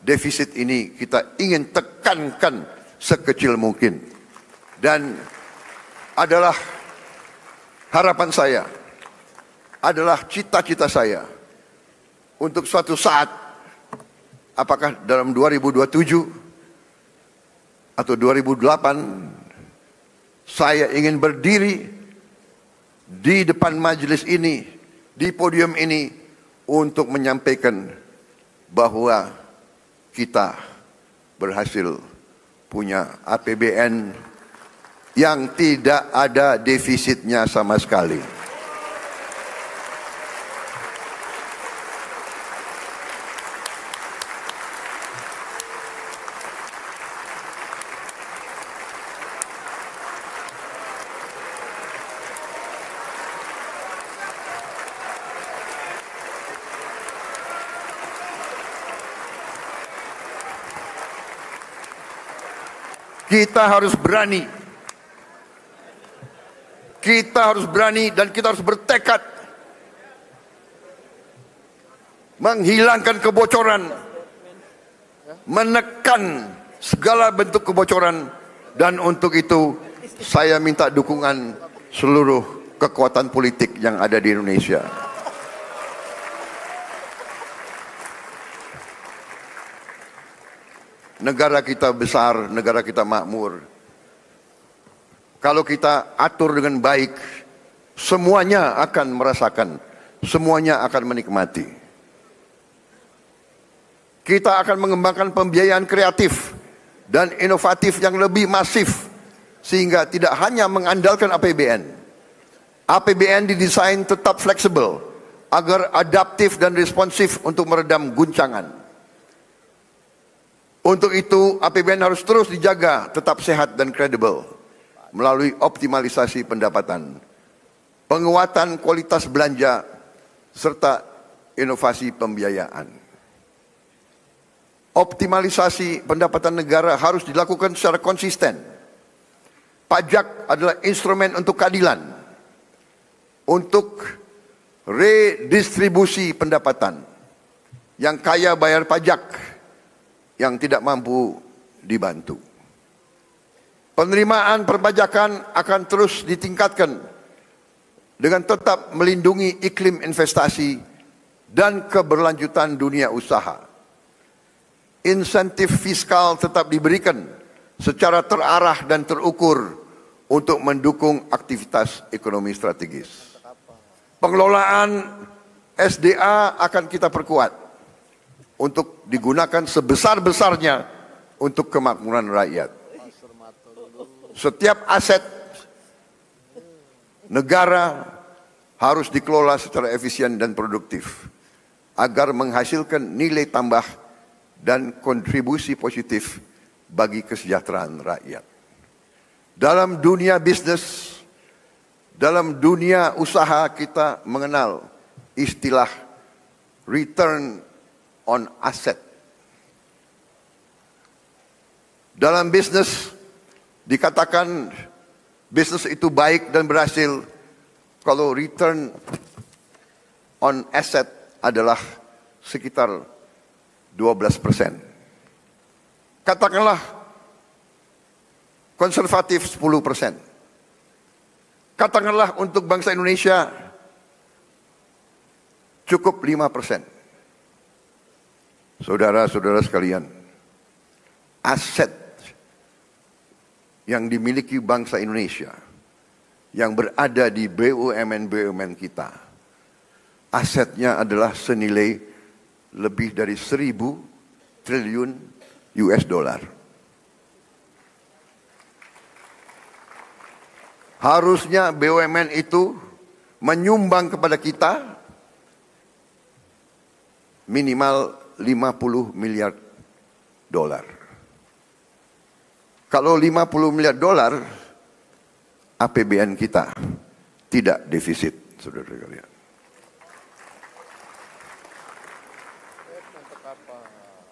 defisit ini kita ingin tekankan sekecil mungkin. Dan adalah harapan saya, adalah cita-cita saya untuk suatu saat, apakah dalam 2027 atau 2008, saya ingin berdiri di depan majelis ini, di podium ini, untuk menyampaikan bahwa kita berhasil punya APBN yang tidak ada defisitnya sama sekali. Kita harus berani. Kita harus berani dan kita harus bertekad menghilangkan kebocoran, menekan segala bentuk kebocoran, dan untuk itu saya minta dukungan seluruh kekuatan politik yang ada di Indonesia. Negara kita besar, negara kita makmur. Kalau kita atur dengan baik, semuanya akan merasakan, semuanya akan menikmati. Kita akan mengembangkan pembiayaan kreatif dan inovatif yang lebih masif, sehingga tidak hanya mengandalkan APBN. APBN didesain tetap fleksibel, agar adaptif dan responsif untuk meredam guncangan. Untuk itu APBN harus terus dijaga tetap sehat dan kredibel melalui optimalisasi pendapatan, penguatan kualitas belanja, serta inovasi pembiayaan. Optimalisasi pendapatan negara harus dilakukan secara konsisten. Pajak adalah instrumen untuk keadilan, untuk redistribusi pendapatan. Yang kaya bayar pajak, yang tidak mampu dibantu. Penerimaan perpajakan akan terus ditingkatkan dengan tetap melindungi iklim investasi dan keberlanjutan dunia usaha. Insentif fiskal tetap diberikan secara terarah dan terukur untuk mendukung aktivitas ekonomi strategis. Pengelolaan SDA akan kita perkuat untuk digunakan sebesar-besarnya untuk kemakmuran rakyat. Setiap aset negara harus dikelola secara efisien dan produktif agar menghasilkan nilai tambah dan kontribusi positif bagi kesejahteraan rakyat. Dalam dunia bisnis, dalam dunia usaha, kita mengenal istilah return on asset. Dalam bisnis dikatakan bisnis itu baik dan berhasil kalau return on asset adalah sekitar 12%. Katakanlah konservatif 10%. Katakanlah untuk bangsa Indonesia cukup 5%. Saudara-saudara sekalian, aset yang dimiliki bangsa Indonesia yang berada di BUMN-BUMN kita, asetnya adalah senilai lebih dari 1.000 triliun US dollar. Harusnya BUMN itu menyumbang kepada kita minimal 50 miliar dolar. Kalau 50 miliar dolar, APBN kita tidak defisit, saudara sekalian.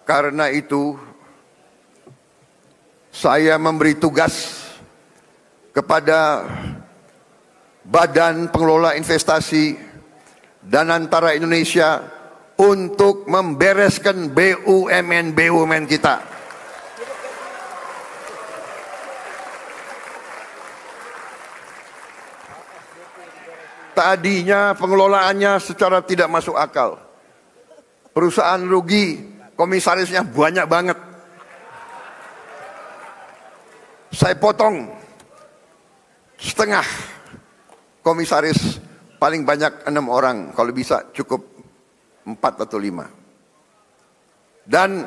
Karena itu, saya memberi tugas kepada Badan Pengelola Investasi dan Antara Indonesia untuk membereskan BUMN kita. Tadinya pengelolaannya secara tidak masuk akal. Perusahaan rugi, komisarisnya banyak banget. Saya potong setengah komisaris, paling banyak 6 orang, kalau bisa cukup 4 atau 5. Dan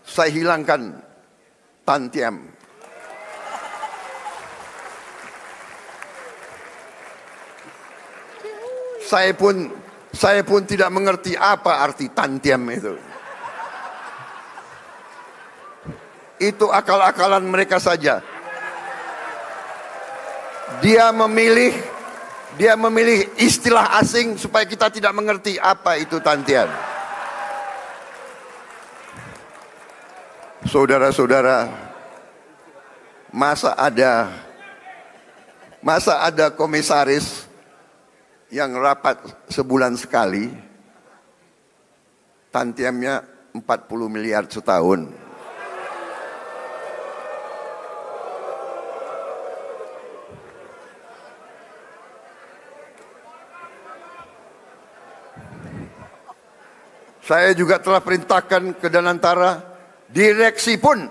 saya hilangkan tantiem. Saya pun tidak mengerti apa arti tantiem itu. Itu akal-akalan mereka saja. Dia memilih istilah asing supaya kita tidak mengerti apa itu tantiem. Saudara-saudara, masa ada komisaris yang rapat sebulan sekali, tantiemnya 40 miliar setahun. Saya juga telah perintahkan ke Danantara, direksi pun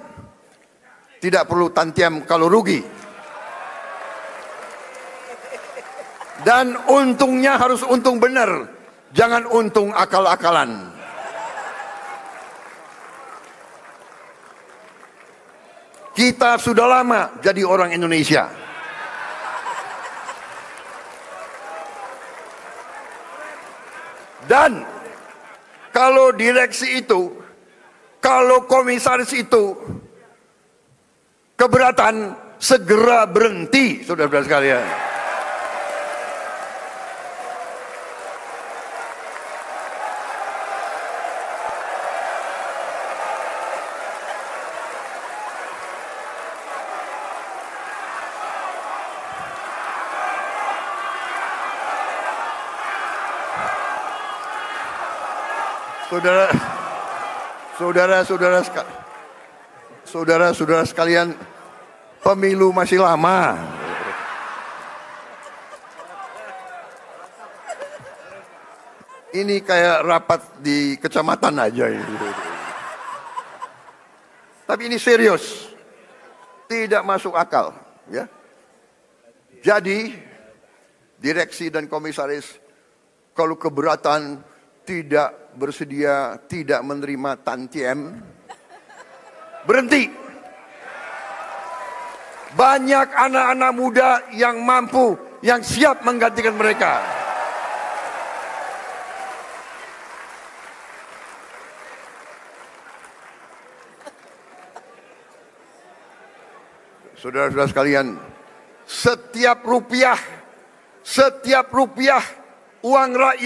tidak perlu tantiem kalau rugi. Dan untungnya harus untung benar, jangan untung akal-akalan. Kita sudah lama jadi orang Indonesia. Dan kalau direksi itu, kalau komisaris itu keberatan, segera berhenti, saudara-saudara sekalian. Saudara-saudara sekalian, pemilu masih lama. Ini kayak rapat di kecamatan aja ini. Tapi ini serius, tidak masuk akal, ya. Jadi direksi dan komisaris kalau keberatan, tidak bersedia, tidak menerima tantiem, berhenti. Banyak anak-anak muda yang mampu, yang siap menggantikan mereka. Saudara-saudara sekalian, setiap rupiah uang rakyat